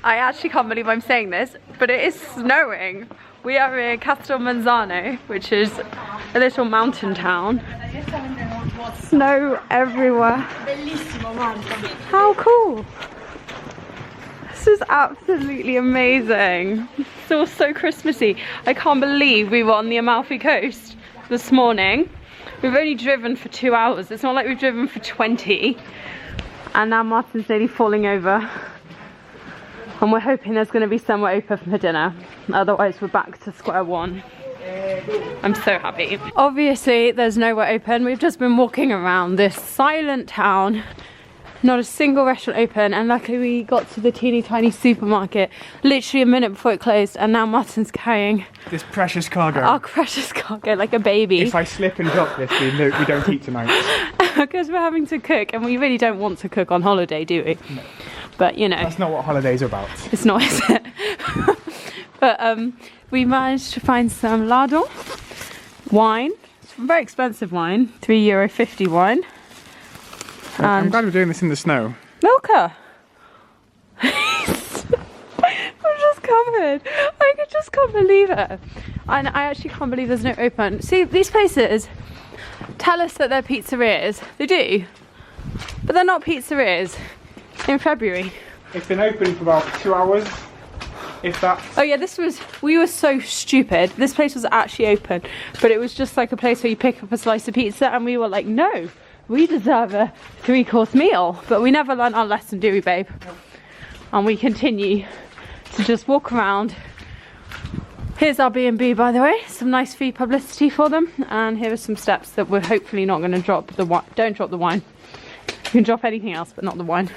I actually can't believe I'm saying this, but it is snowing. We are in Castelmezzano, which is a little mountain town. Snow everywhere. How cool! This is absolutely amazing. It's all so Christmassy. I can't believe we were on the Amalfi Coast this morning. We've only driven for 2 hours. It's not like we've driven for 20. And now Martin's nearly falling over. And we're hoping there's going to be somewhere open for dinner. Otherwise we're back to square one. I'm so happy. Obviously there's nowhere open. We've just been walking around this silent town. Not a single restaurant open, and luckily we got to the teeny tiny supermarket literally a minute before it closed, and now Martin's carrying this precious cargo. Our precious cargo like a baby. If I slip and drop this, we don't eat tonight. Because we're having to cook, and we really don't want to cook on holiday, do we? No. But you know. That's not what holidays are about. It's not, is it? But we managed to find some lardon wine. It's very expensive wine, €3.50 wine. I'm glad we're doing this in the snow. Milka! I'm just covered. I just can't believe it. And I actually can't believe there's no open. See, these places tell us that they're pizzerias. They do. But they're not pizzerias in February. It's been open for about 2 hours, if that. Oh yeah, we were so stupid. This place was actually open, but it was just like a place where you pick up a slice of pizza, and we were like, no. We deserve a 3-course meal, but we never learned our lesson, do we, babe? And we continue to just walk around. Here's our B&B, by the way. Some nice free publicity for them. And here are some steps that we're hopefully not going to drop the wine. Don't drop the wine. You can drop anything else, but not the wine.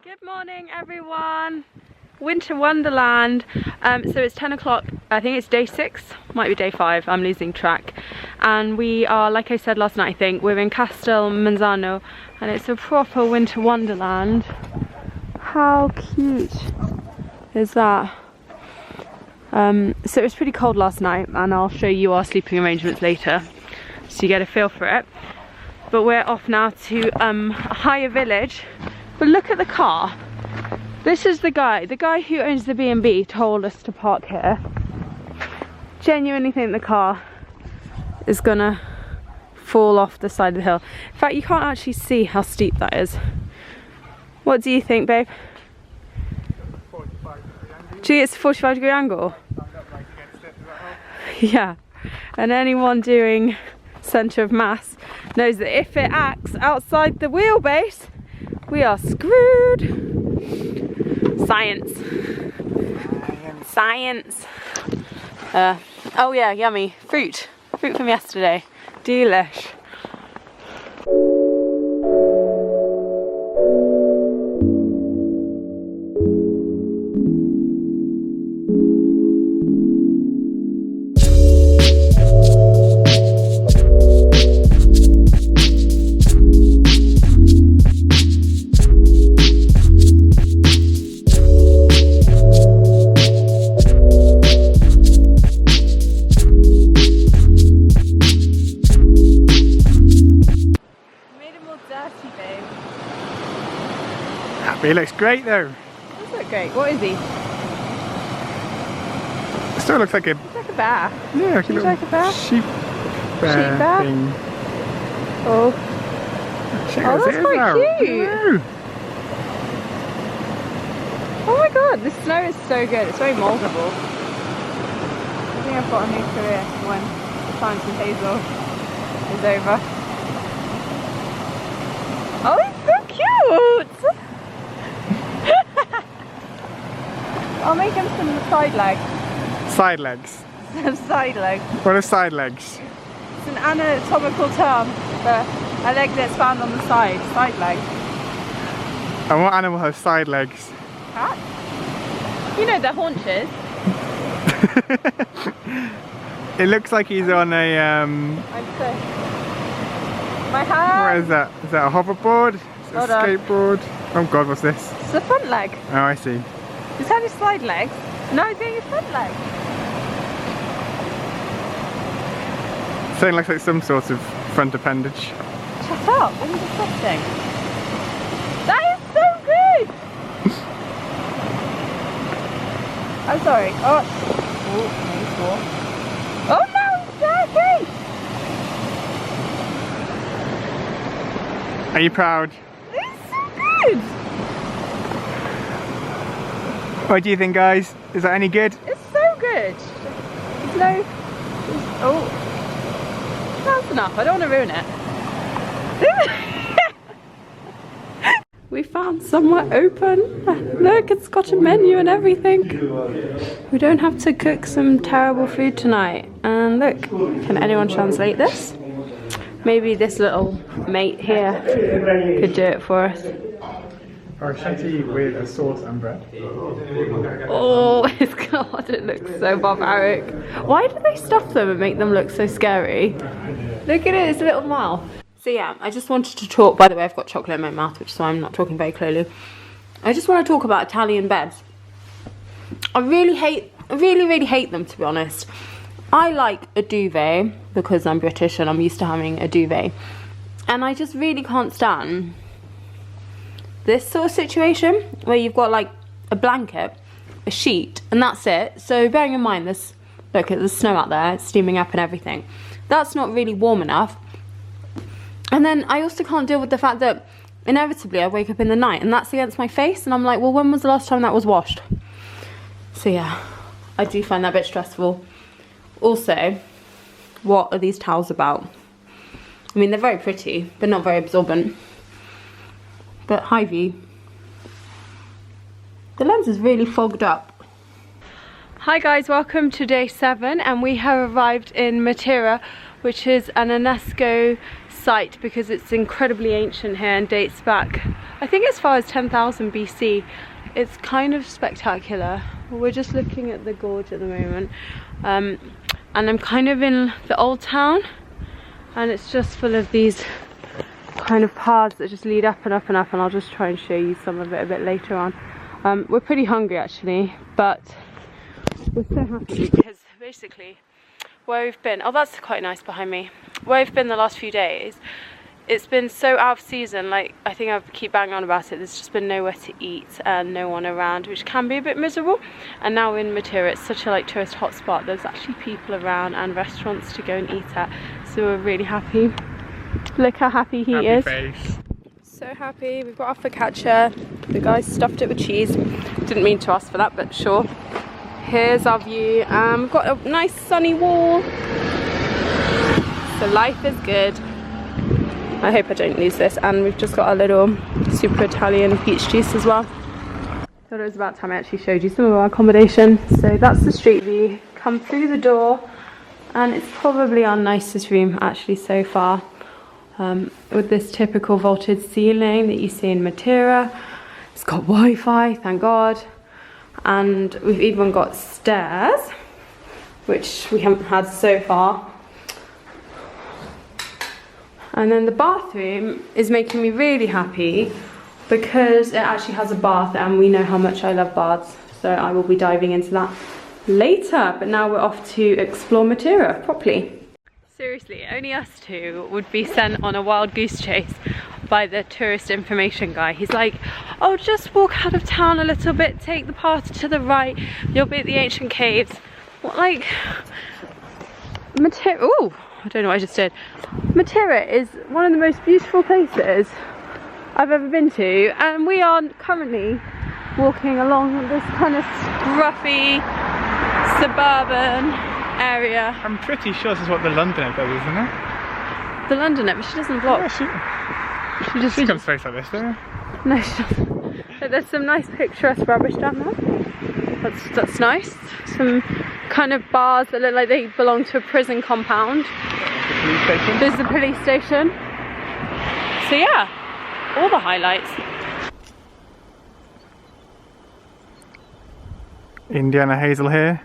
Good morning, everyone. Winter Wonderland. So it's 10 o'clock. I think it's day 6, might be day 5, I'm losing track. And we are, like I said last night, I think we're in Castelmezzano, and it's a proper winter wonderland. How cute is that? So it was pretty cold last night, and I'll show you our sleeping arrangements later so you get a feel for it. But we're off now to a higher village. But look at the car. This is the guy who owns the B&B told us to park here. Genuinely think the car is gonna fall off the side of the hill. In fact, you can't actually see how steep that is. What do you think, babe? 45-degree angle. Gee, it's a 45-degree angle. Yeah, and anyone doing centre of mass knows that if it acts outside the wheelbase, we are screwed. Science. Science. Oh yeah, yummy. Fruit from yesterday. Delish. He looks great though. Does look great. What is he? It still looks like a... Looks like a bear. Yeah, like a little like a bear? sheep bear thing. Oh. Oh, that's quite cute. Yeah. Oh my god, the snow is so good. It's very moldable. I think I've got a new career when the time with Hazel is over. Oh, it's so cute! I'll make him some side legs. Side legs? Some side legs. What are side legs? It's an anatomical term for a leg that's found on the side. Side leg. And what animal has side legs? Cat? You know their haunches. It looks like he's on a my hand. what is that? Is that a hoverboard? Is it a skateboard? Oh god, what's this? It's the front leg. Oh, I see. Is that his side legs? No, it's doing his front leg. Something looks like some sort of front appendage. Shut up, what are you disgusting? That is so good! I'm sorry. Oh, oh no, it's dirty! Are you proud? It's so good! What do you think, guys? Is that any good? It's so good. There's no... Oh. That's enough. I don't want to ruin it. We found somewhere open. Look, it's got a menu and everything. We don't have to cook some terrible food tonight. And look, can anyone translate this? Maybe this little mate here could do it for us. Or shanty with a sauce and bread. Oh my god, it looks so barbaric. Why do they stuff them and make them look so scary? Look at it, its little mouth. So yeah, I just wanted to talk, by the way I've got chocolate in my mouth, which is why I'm not talking very clearly. I just want to talk about Italian beds. I really hate them, to be honest. I like a duvet because I'm British and I'm used to having a duvet. And I just really can't stand this sort of situation where you've got like a blanket, a sheet, and that's it. So bearing in mind this, look, there's snow out there, it's steaming up and everything. That's not really warm enough. And then I also can't deal with the fact that inevitably I wake up in the night and that's against my face and I'm like, well, when was the last time that was washed? So yeah, I do find that a bit stressful. Also, what are these towels about? I mean, they're very pretty, but not very absorbent. But Hy-Vee, the lens is really fogged up. Hi guys, welcome to day 7 and we have arrived in Matera, which is an UNESCO site because it's incredibly ancient here and dates back, I think, as far as 10,000 BC. It's kind of spectacular. We're just looking at the gorge at the moment, and I'm kind of in the old town and it's just full of these kind of paths that just lead up and up and up, and I'll just try and show you some of it a bit later on. We're pretty hungry actually, but we're so happy because basically where we've been, oh that's quite nice behind me, where we've been the last few days, it's been so out of season. Like, I think I keep banging on about it, there's just been nowhere to eat and no one around, which can be a bit miserable. And now in Matera, it's such a like tourist hotspot, there's actually people around and restaurants to go and eat at, so we're really happy. Look how happy he is. Face. So happy. We've got our focaccia, the guy stuffed it with cheese, didn't mean to ask for that, but sure. Here's our view. We've got a nice sunny wall, so life is good. I hope I don't lose this. And we've just got our little super Italian peach juice as well. Thought it was about time I actually showed you some of our accommodation. So that's the street view. Come through the door and it's probably our nicest room actually so far, with this typical vaulted ceiling that you see in Matera. It's got Wi-Fi, thank God. And we've even got stairs, which we haven't had so far. And then the bathroom is making me really happy because it actually has a bath, and we know how much I love baths, so I will be diving into that later. But now we're off to explore Matera properly. Seriously, only us two would be sent on a wild goose chase by the tourist information guy. He's like, oh, just walk out of town a little bit, take the path to the right, you'll be at the ancient caves. What, like, Matera, ooh, I don't know what I just did. Matera is one of the most beautiful places I've ever been to, and we are currently walking along this kind of scruffy suburban area. I'm pretty sure this is what the Londoner does, isn't it? The Londoner, but she doesn't vlog. Yeah, she comes face like this, don't she? No, she doesn't. But there's some nice picturesque rubbish down there. That's nice. Some kind of bars that look like they belong to a prison compound. The police station. There's the police station. So yeah, all the highlights. Indiana Hazel here.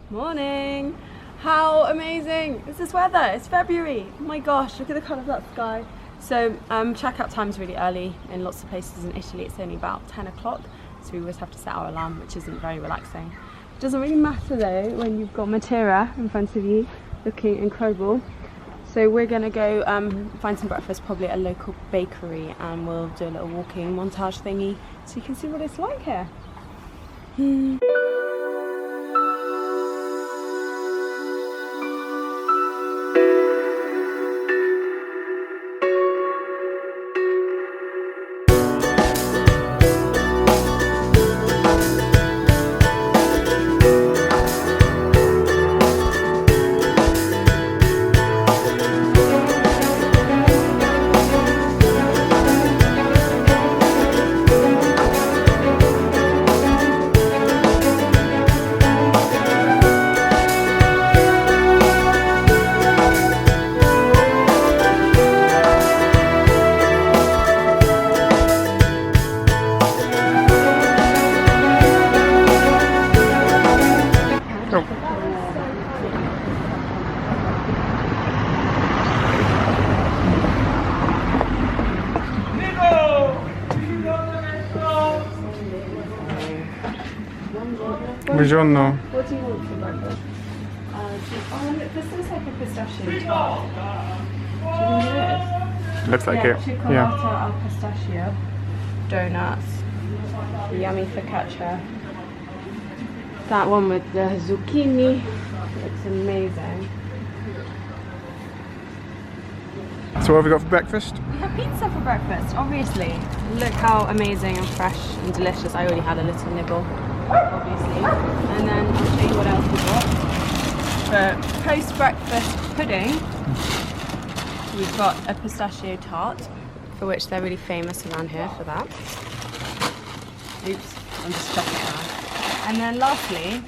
Morning! How amazing is this weather? It's February. Oh my gosh, look at the colour of that sky. So checkout time's really early in lots of places in Italy. It's only about 10 o'clock, so we always have to set our alarm, which isn't very relaxing. It doesn't really matter though when you've got Matera in front of you looking incredible. So we're gonna go find some breakfast, probably at a local bakery, and we'll do a little walking montage thingy so you can see what it's like here. Buongiorno. What do you want for breakfast? Oh look, this looks like a pistachio tart. Do you know what it is? Looks like Yeah, it. cioccolata Yeah. al pistachio. Donuts. Yummy focaccia. That one with the zucchini looks amazing. So what have we got for breakfast? We have pizza for breakfast, obviously. Look how amazing and fresh and delicious. I already had a little nibble, obviously. And then I'll show you what else we got. For post-breakfast pudding, we've got a pistachio tart, for which they're really famous around here for that. Oops, I'm just checking it out. And then lastly,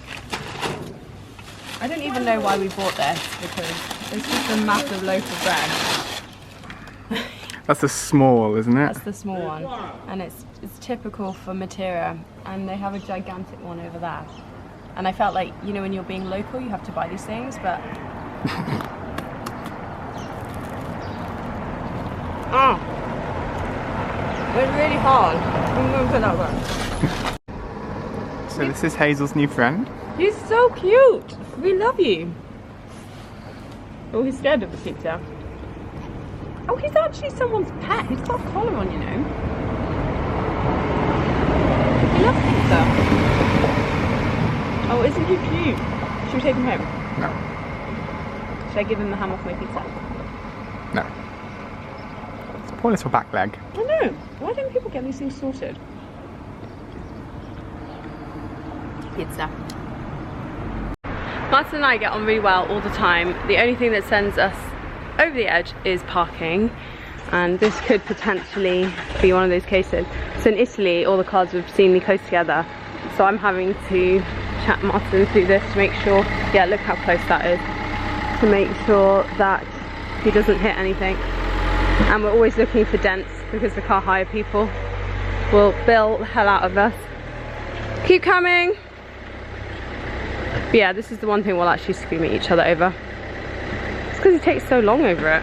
I don't even know why we bought this, because it's just a massive loaf of bread. That's the small, isn't it? That's the small one, and it's typical for Matera, and they have a gigantic one over there. And I felt like, you know, when you're being local, you have to buy these things, but oh, it's really hard. I'm gonna put that one. So this is Hazel's new friend. He's so cute. We love you. Oh, he's scared of the pizza. Oh, he's actually someone's pet. He's got a collar on, you know. He loves pizza. Oh, isn't he cute? Should we take him home? No. Should I give him the ham off my pizza? No. Poor little back leg. I know. Why don't people get these things sorted? Pizza. Martin and I get on really well all the time. The only thing that sends us over the edge is parking, and this could potentially be one of those cases. So in Italy, all the cars are obscenely close together, so I'm having to chat Martin through this to make sure, yeah, look how close that is, to make sure that he doesn't hit anything. And we're always looking for dents, because the car hire people will bill the hell out of us. Keep coming! But yeah, this is the one thing we'll actually scream at each other over. It's because it takes so long over it.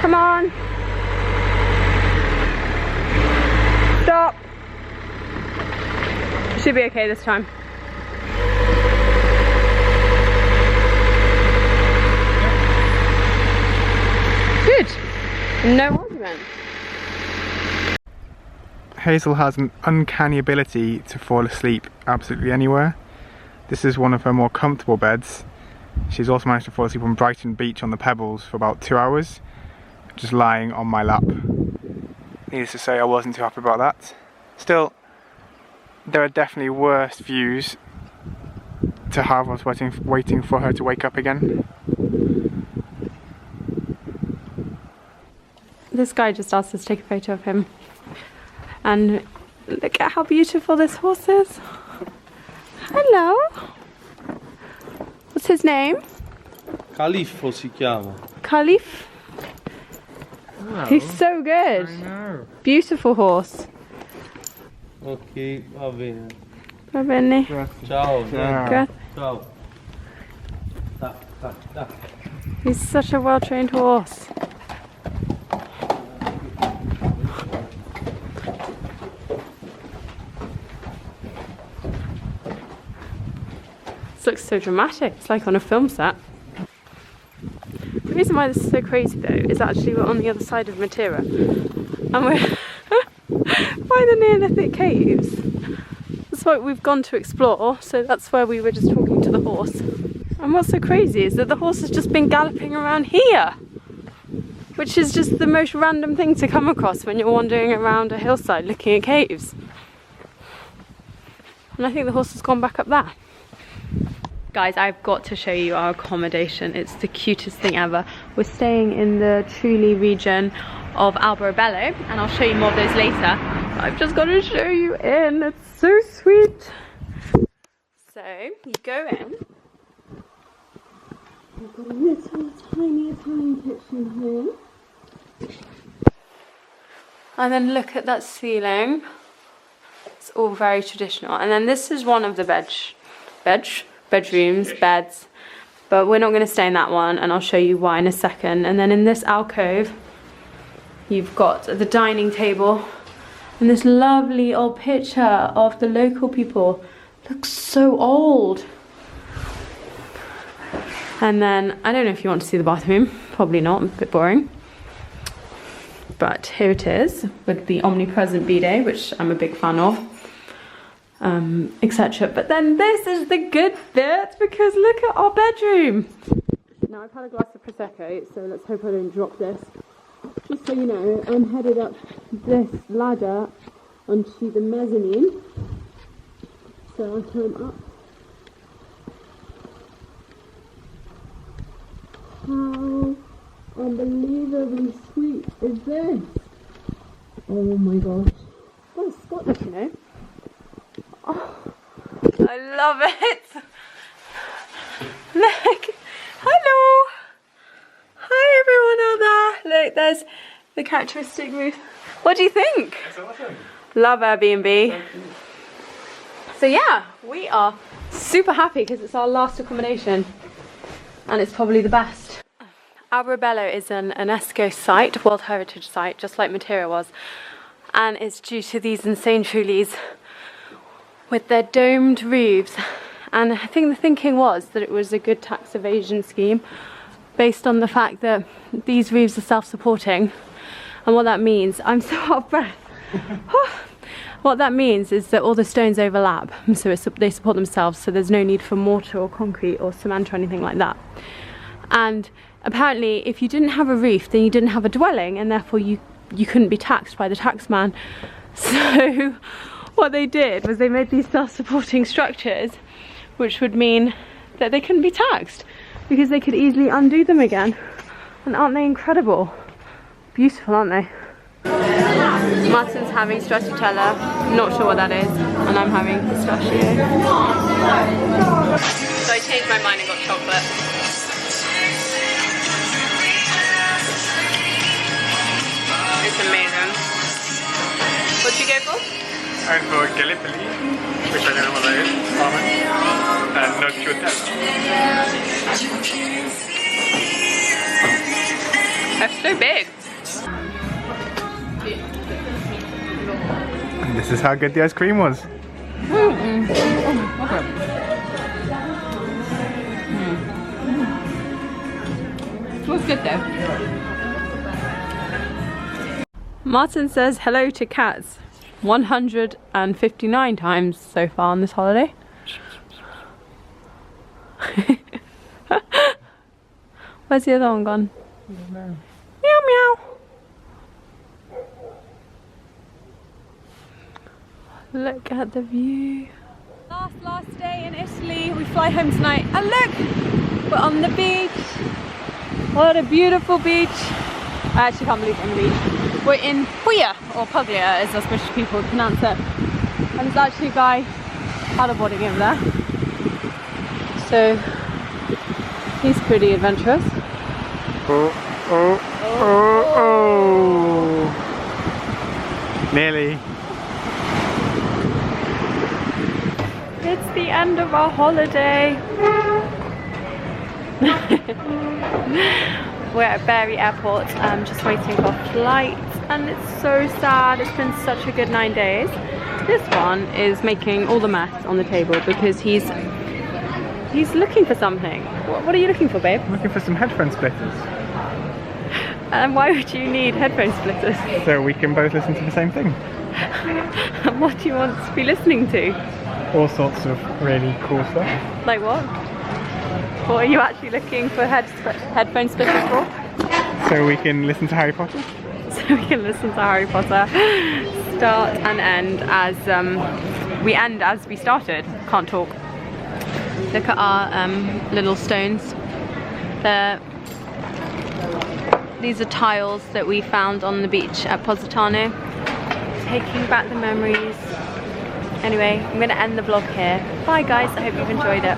Come on! Stop! Should be okay this time. Good! No argument. Hazel has an uncanny ability to fall asleep absolutely anywhere. This is one of her more comfortable beds. She's also managed to fall asleep on Brighton Beach on the pebbles for about 2 hours, just lying on my lap. Needless to say, I wasn't too happy about that. Still, there are definitely worse views to have. I was waiting for her to wake up again. This guy just asked us to take a photo of him. And look at how beautiful this horse is. Hello. What's his name? Califfo si chiama. Caliph. Wow. He's so good. I know. Beautiful horse. Ok, va bene. Va bene. Ciao. Yeah. Ciao. Da, da, da. He's such a well-trained horse. This looks so dramatic. It's like on a film set. The reason why this is so crazy though is actually we're on the other side of Matera and we're by the Neolithic caves. That's what we've gone to explore, so that's where we were just talking to the horse. And what's so crazy is that the horse has just been galloping around here, which is just the most random thing to come across when you're wandering around a hillside looking at caves. And I think the horse has gone back up there. Guys, I've got to show you our accommodation. It's the cutest thing ever. We're staying in the Truly region of Alberobello, and I'll show you more of those later. I've just got to show you in. It's so sweet. So you go in. We've got a little tiny Italian kitchen here. And then look at that ceiling. It's all very traditional. And then this is one of the bedrooms, beds. But we're not going to stay in that one, and I'll show you why in a second. And then in this alcove, you've got the dining table and this lovely old picture of the local people. Looks so old. And then, I don't know if you want to see the bathroom. Probably not, a bit boring. But here it is, with the omnipresent bidet, which I'm a big fan of. Etc. But then this is the good bit, because look at our bedroom. Now I've had a glass of Prosecco, so let's hope I don't drop this. Just so you know, I'm headed up this ladder onto the mezzanine. So I'll climb up. How unbelievably sweet is this? Oh my gosh. Oh, it's Scottish, you know. Oh, I love it. Look. Hello. Hi everyone out there. Look, there's the characteristic roof. What do you think? That's awesome. Love Airbnb. So yeah, we are super happy because it's our last accommodation and it's probably the best. Alberobello is an UNESCO site, World Heritage Site, just like Matera was, and it's due to these insane Trulies with their domed roofs. And I think the thinking was that it was a good tax evasion scheme based on the fact that these roofs are self-supporting. And what that means, I'm so out of breath. What that means is that all the stones overlap, so they support themselves, so there's no need for mortar or concrete or cement or anything like that. And apparently if you didn't have a roof, then you didn't have a dwelling, and therefore you couldn't be taxed by the taxman. So what they did was they made these self-supporting structures, which would mean that they couldn't be taxed because they could easily undo them again. And aren't they incredible? Beautiful, aren't they? Martin's having stracciatella, not sure what that is, and I'm having pistachio. So I changed my mind and got chocolate. It's amazing. What'd you go for? I went for Gallipoli, which I don't know what that is, almond, and nocciutella. That's so big. And this is how good the ice cream was. Smells good though. Martin says hello to cats 159 times so far on this holiday. Where's the other one gone? Meow meow. Look at the view. Last day in Italy. We fly home tonight. And look! We're on the beach. What a beautiful beach. I actually can't believe we're on the beach. We're in Puglia, or Puglia as us British people pronounce it. And there's actually a guy paddleboarding over there. So he's pretty adventurous. Oh, oh, oh, oh. Nearly. It's the end of our holiday. We're at Bari Airport, just waiting for a flight, and it's so sad. It's been such a good 9 days. This one is making all the mess on the table because he's He's looking for something. What are you looking for, babe? I'm looking for some headphone splitters. And why would you need headphone splitters? So we can both listen to the same thing. And what do you want to be listening to? All sorts of really cool stuff. Like what? What are you actually looking for headphone splitters for? So we can listen to Harry Potter. So we can listen to Harry Potter start and end as we end as we started. Can't talk. Look at our little stones. These are tiles that we found on the beach at Positano. Taking back the memories. Anyway, I'm going to end the vlog here. Bye guys, I hope you've enjoyed it.